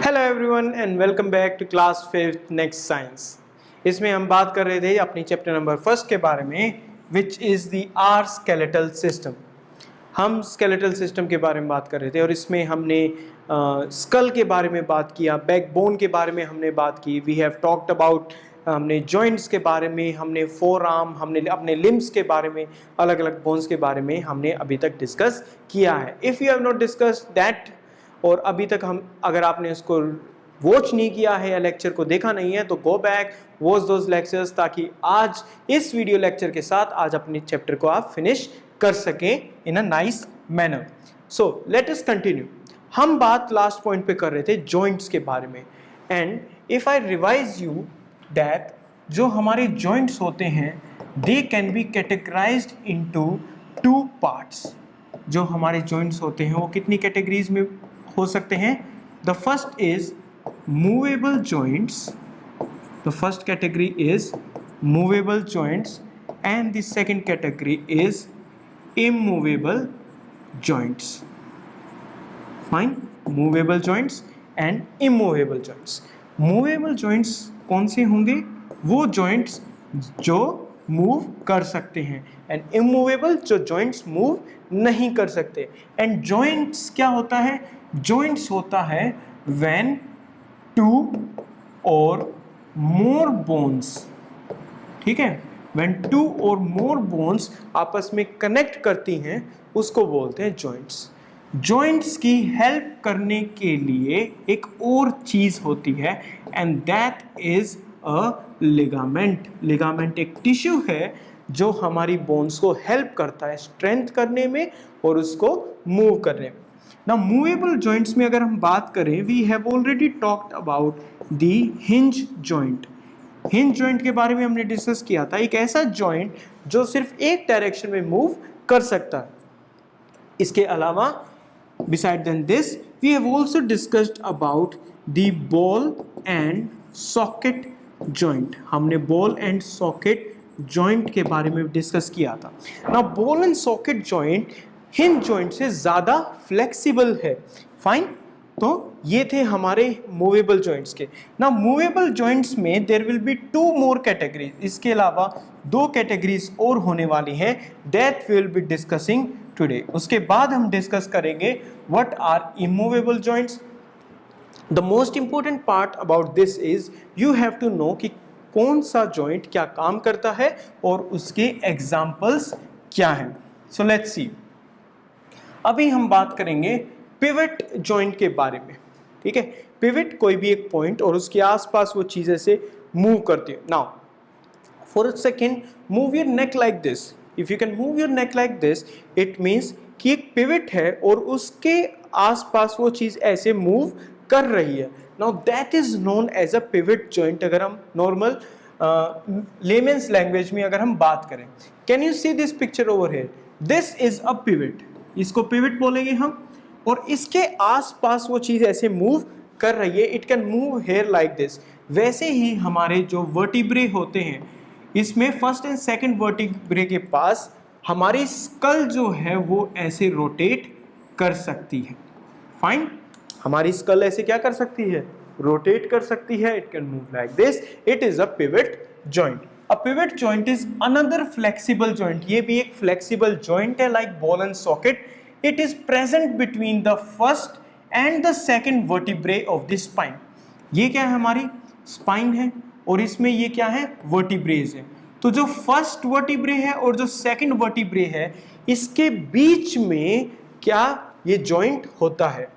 Hello everyone and welcome back to class 5th next science. इसमें हम बात कर रहे थे अपनी चैप्टर नंबर 1 के बारे में, which is the our skeletal system. हम स्केलेटल सिस्टम के बारे में बात कर रहे थे और इसमें हमने स्कल के बारे में बात किया, बैकबोन के बारे में हमने बात की। वी हैव टॉक्ड अबाउट, हमने जॉइंट्स के बारे में, हमने फोर आर्म, हमने अपने लिम्स के बारे में, अलग अलग बोन्स के बारे में हमने अभी तक डिस्कस किया है। If you have not discuss that, और अभी तक अगर आपने उसको वॉच नहीं किया है या लेक्चर को देखा नहीं है, तो go back watch those lectures, ताकि आज इस वीडियो लेक्चर के साथ आज अपने चैप्टर को आप फिनिश कर सकें in a nice manner. So let us continue. हम बात लास्ट पॉइंट पे कर रहे थे जॉइंट्स के बारे में, and if I revise you that जो हमारे जॉइंट्स होते हैं they can be categorised into 2 parts. जो हमारे जॉइंट्स होते हैं वो कितनी कैटेगरीज में हो सकते हैं? The first is movable joints, the first category is movable joints and the second category is immovable joints. Fine, movable joints and immovable joints. Movable joints कौन से होंगे? वो जॉइंट्स जो मूव कर सकते हैं, एंड इमूवेबल जो जॉइंट्स मूव नहीं कर सकते। एंड जॉइंट्स क्या होता है? जॉइंट्स होता है व्हेन 2 और मोर बोन्स, ठीक है, व्हेन 2 और मोर बोन्स आपस में कनेक्ट करती हैं उसको बोलते हैं जॉइंट्स। जॉइंट्स की हेल्प करने के लिए एक और चीज होती है, and that is a ligament. Ligament एक टिश्यू है जो हमारी बोन्स को हेल्प करता है स्ट्रेंथ करने में और उसको मूव करने में। ना मूवेबल जॉइंट्स में अगर हम बात करें, we have already talked about the hinge joint. Hinge joint के बारे में हमने डिस्कस किया था, एक ऐसा जॉइंट जो सिर्फ एक डायरेक्शन में मूव कर सकता है। इसके अलावा beside than this we have also discussed about the ball and socket joint। हमने ball and socket joint के बारे में डिस्कस किया था। now ball and socket joint hinge joint से ज़्यादा flexible है। फाइन, तो ये थे हमारे मूवेबल जॉइंट्स के। ना मूवेबल जॉइंट्स में there will be 2 more categories. इसके अलावा 2 कैटेगरीज और होने वाली हैं, that will be discussing today. उसके बाद हम डिस्कस करेंगे what are immovable joints. The most important part about this is you have to know कि कौन सा जॉइंट क्या काम करता है और उसके एग्जाम्पल्स क्या हैं। So let's see. अभी हम बात करेंगे पिवट जॉइंट के बारे में, ठीक है। पिवट कोई भी एक पॉइंट और उसके आसपास वो चीजें से मूव करती है। Now for a second move your neck like this. If you can move your neck like this, it means कि एक पिवट है और उसके आसपास वो चीज ऐसे मूव कर रही है। Now that is known as a pivot joint. अगर हम नॉर्मल लेमेन्स लैंग्वेज में अगर हम बात करें, can you see this picture over here? This is a pivot, इसको पिवट बोलेंगे हम, और इसके आसपास वो चीज ऐसे मूव कर रही है। It can move here like this. वैसे ही हमारे जो वर्टिब्रे होते हैं, इसमें फर्स्ट एंड सेकंड वर्टिब्रे के पास हमारी स्कल जो है वो ऐसे रोटेट कर सकती है। फाइन, हमारी स्कल ऐसे क्या कर सकती है? रोटेट कर सकती है। It can move like this. It is a pivot joint. A pivot joint is another flexible joint. ये भी एक फ्लेक्सिबल जॉइंट है like ball and socket. It is present between the first and the second vertebrae of the spine। ये क्या है? हमारी spine है और इसमें ये क्या है? वर्टिब्रेज है। तो जो फर्स्ट वर्टिब्रे है और जो सेकंड वर्टिब्रे है, इसके बीच में क्या ये जॉइंट होता है?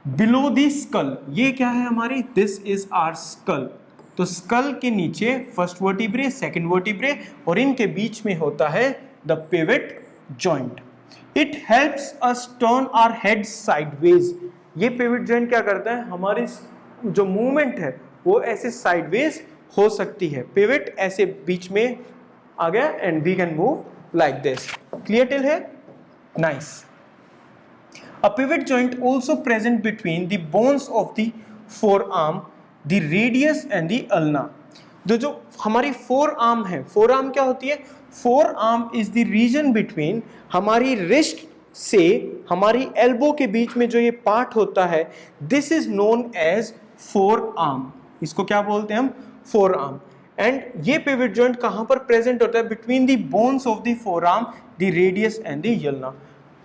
Below the skull. ये क्या है हमारी? This is our skull. तो स्कल के नीचे फर्स्ट वर्टिब्रे, सेकंड वर्टिब्रे, और इनके बीच में होता है the pivot joint. It helps us turn our head sideways। ये पिवट जॉइंट क्या करता है? हमारी जो मूवमेंट है वो ऐसे साइडवेज हो सकती है। पिवट ऐसे बीच में आ गया and we can move like this. Clear till है? Nice. A pivot joint also present between the bones of the forearm, the radius and the ulna। जो हमारी फोर आर्म है, फोर आर्म क्या होती है? Four arm is the region between हमारी wrist से हमारी एल्बो के बीच में जो ये पार्ट होता है, this is known as forearm. इसको क्या बोलते हैं हम? Forearm. एंड ये पिवट जॉइंट कहां पर प्रेजेंट होता है? Between the bones of the forearm, the radius and the ulna.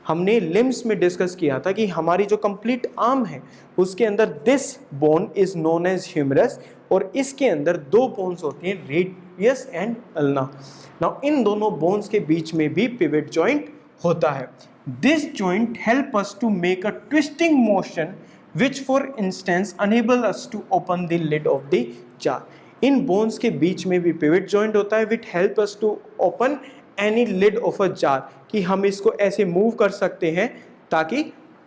हमने लिम्स में डिस्कस किया था कि हमारी जो कंप्लीट आर्म है उसके अंदर this bone is known as humerus, और इसके अंदर दो बोन्स होती हैं, रेडियस एंड अल्ना। नाउ इन दोनों बोन्स के बीच में भी पिवट जॉइंट होता है। This joint help us to make a twisting motion which for instance enable us to open the lid of the jar। In bones के बीच में भी पिवट जॉइंट होता है which help us to open any lid of a jar, कि हम इसको ऐसे move कर सकते हैं ताकि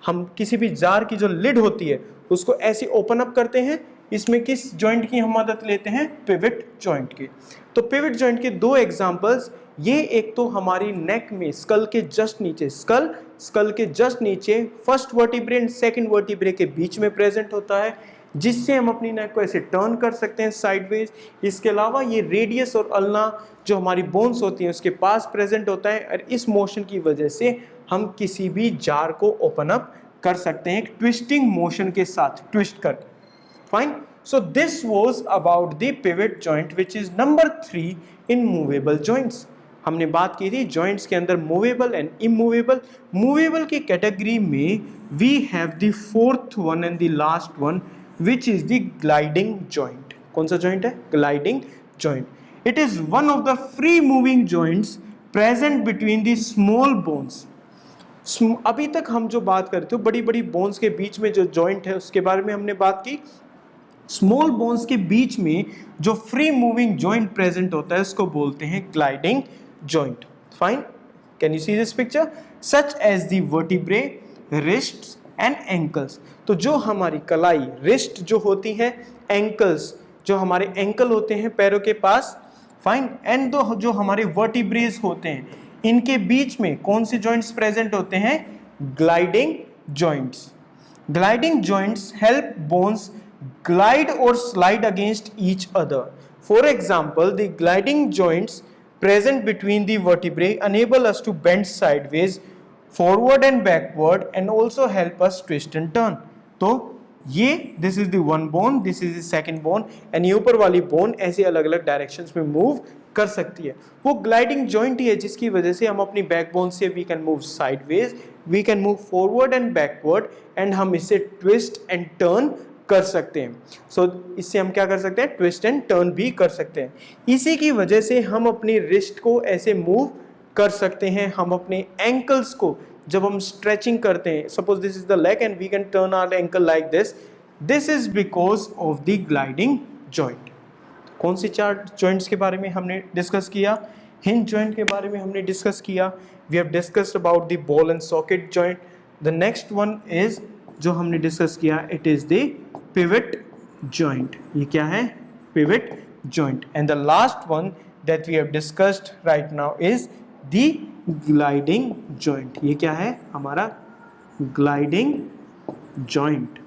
हम किसी भी जार की जो लिड होती है उसको ऐसे ओपन अप करते हैं। इसमें किस जॉइंट की हम मदद लेते हैं? पिवट जॉइंट की। तो पिवट जॉइंट के दो एग्जांपल्स, ये एक तो हमारी नेक में स्कल के जस्ट नीचे, स्कल के जस्ट नीचे first vertebrae and second vertebrae के बीच में प्रेजेंट होता है, जिससे हम अपनी नेक को ऐसे टर्न कर सकते हैं साइडवेज। इसके अलावा ये रेडियस और अल्ना जो हमारी बोन्स होती हैं उसके पास प्रेजेंट होता है, और इस मोशन की वजह से हम किसी भी जार को ओपन अप कर सकते हैं एक ट्विस्टिंग मोशन के साथ, ट्विस्ट कर। Fine. So this was about the pivot joint which is number 3 in movable joints. हमने बात की थी जॉइंट्स के अंदर मूवेबल एंड इमूवेबल। मूवेबल की कैटेगरी में we have the fourth one and the last one which is the gliding joint. कौन सा जॉइंट है? Gliding joint. It is one of the free moving joints present between the small bones. अभी तक हम जो बात करते हो बड़ी बड़ी बोन्स के बीच में जो जॉइंट है उसके बारे में हमने बात की। स्मॉल बोन्स के बीच में जो फ्री मूविंग जॉइंट प्रेजेंट होता है उसको बोलते हैं gliding joint. Fine. Can you see this picture? Such as the vertebrae, wrists and ankles. तो जो हमारी कलाई, रिस्ट जो होती है, एंकल्स जो हमारे एंकल होते हैं पैरों के पास, फाइन, एंड दो जो हमारे वर्टिब्रेज होते हैं, इनके बीच में कौन से जॉइंट्स प्रेजेंट होते हैं? Gliding joints. Gliding joints help bones glide or slide against each other. For example, the gliding joints present between the vertebrae enable us to bend sideways, forward and backward, and also help us twist and turn. तो ये this is the one bone, this is the second bone, and ये ऊपर वाली bone ऐसे अलग अलग directions में move कर सकती है। वो ग्लाइडिंग जॉइंट ही है जिसकी वजह से हम अपनी बैकबोन से we can move sideways, we can move forward and backward, and हम इससे ट्विस्ट एंड टर्न कर सकते हैं। इससे हम क्या कर सकते हैं? ट्विस्ट एंड टर्न भी कर सकते हैं। इसी की वजह से हम अपनी रिस्ट को ऐसे मूव कर सकते हैं। हम अपने एंकल्स को जब हम स्ट्रेचिंग करते हैं, suppose this is the leg and we can turn our ankle like this is because of the gliding joint. कौन सी चार जॉइंट्स के बारे में हमने डिस्कस किया? हिंज जॉइंट के बारे में हमने डिस्कस किया। We have discussed about the ball and socket joint. The next one is जो हमने डिस्कस किया, it is the pivot joint. ये क्या है? Pivot joint. And the last one that we have discussed right now is the gliding joint. ये क्या है? हमारा gliding joint.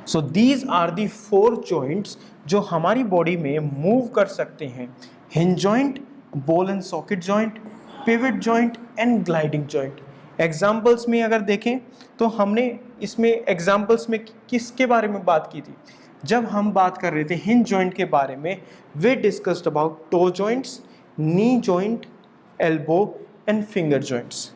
So these are the 4 joints जो हमारी बॉडी में मूव कर सकते हैं। Hinge joint, ball and socket joint, pivot joint and gliding joint. Examples में अगर देखें तो हमने इसमें एग्जाम्पल्स में किसके बारे में बात की थी? जब हम बात कर रहे थे हिंज जॉइंट के बारे में, we discussed about toe joints, knee joint, elbow and finger joints.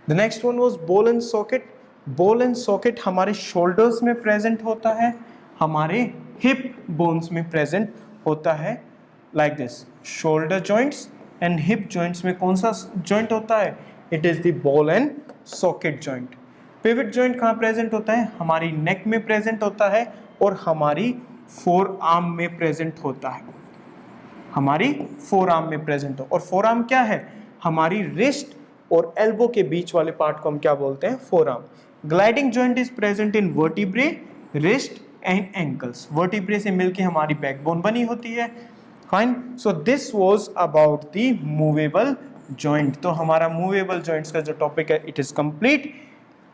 The next one was ball and socket. Ball and socket हमारे शोल्डर्स में प्रेजेंट होता है, हमारे हिप बोन्स में प्रेजेंट होता है, like this. Shoulder joints and hip joints में कौन सा जॉइंट होता है? It is the ball and socket joint. Pivot joint कहाँ प्रेजेंट होता है? हमारी नेक में प्रेजेंट होता है और हमारी फोर आर्म में प्रेजेंट होता है। हमारी फोर आर्म में प्रेजेंट हो, और फोर आर्म क्या है? हमारी रिस्ट और एल्बो के बीच वाले पार्ट को हम क्या बोलते हैं? Four arm. Gliding joint is present in vertebrae, wrist and ankles. Vertebrae से मिलके हमारी बैकबोन बनी होती है। Fine. So this was about the movable joint. तो हमारा मूवेबल जॉइंट्स का जो टॉपिक है इट इज कंप्लीट।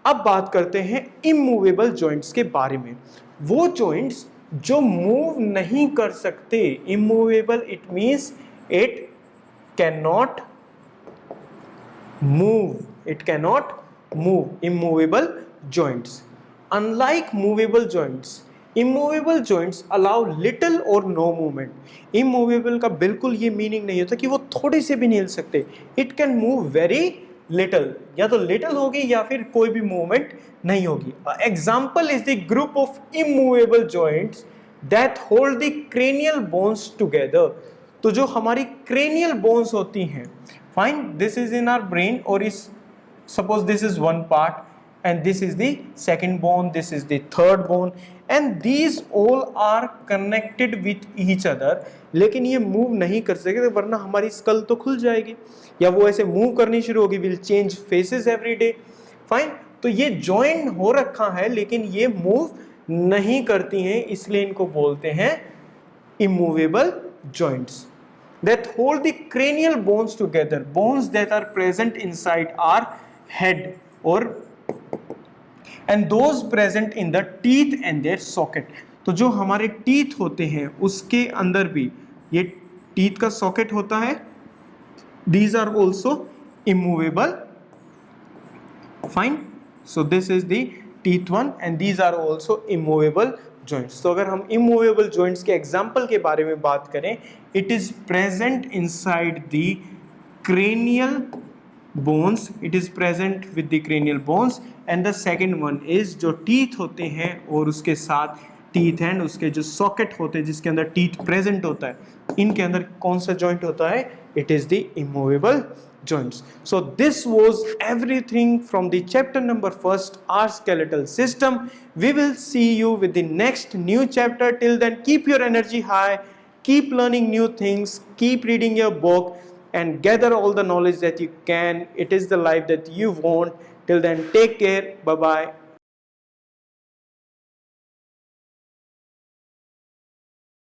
अब बात करते हैं इमूवेबल जॉइंट्स के बारे में। वो जॉइंट्स जो मूव नहीं कर सकते। Immovable it means it can not move, it cannot move. Immovable joints. Unlike movable joints, immovable joints allow little or no movement. Immovable का बिल्कुल ये मीनिंग नहीं होता कि वो थोड़े से भी नहीं हिल सकते. It can move very little. या तो little होगी या फिर कोई भी मूवमेंट नहीं होगी. Example is the group of immovable joints that hold the cranial bones together. तो जो हमारी cranial bones होती हैं, fine, this is in our brain or is suppose this is one part and this is the second bone, this is the third bone and these all are connected with each other. लेकिन ये move नहीं कर सके वरना हमारी school तो खुल जाएगी या वो ऐसे मूव करनी शुरू होगी, will change faces every day. Fine, तो ये जॉइन हो रखा है लेकिन ये मूव नहीं करती हैं, इसलिए इनको बोलते हैं immovable joints that hold the cranial bones together. Bones that are present inside our head or and those present in the teeth and their socket. तो जो हमारे टीथ होते हैं उसके अंदर भी ये टीथ का सॉकेट होता है. These are also immovable. Fine. So this is the teeth one and these are also immovable joints. तो अगर हम immovable joints के example के बारे में बात करें, it is present inside the cranial bones. It is present with the cranial bones and the second one is जो teeth होते हैं और उसके साथ teeth and उसके जो socket होते हैं जिसके अंदर teeth present होता है, इनके अंदर कौन सा joint होता है? It is the immovable joints. So this was everything from the chapter number 1, our skeletal system. We will see you with the next new chapter. Till then, keep your energy high, keep learning new things, keep reading your book and gather all the knowledge that you can. It is the life that you want. Till then, take care. Bye bye.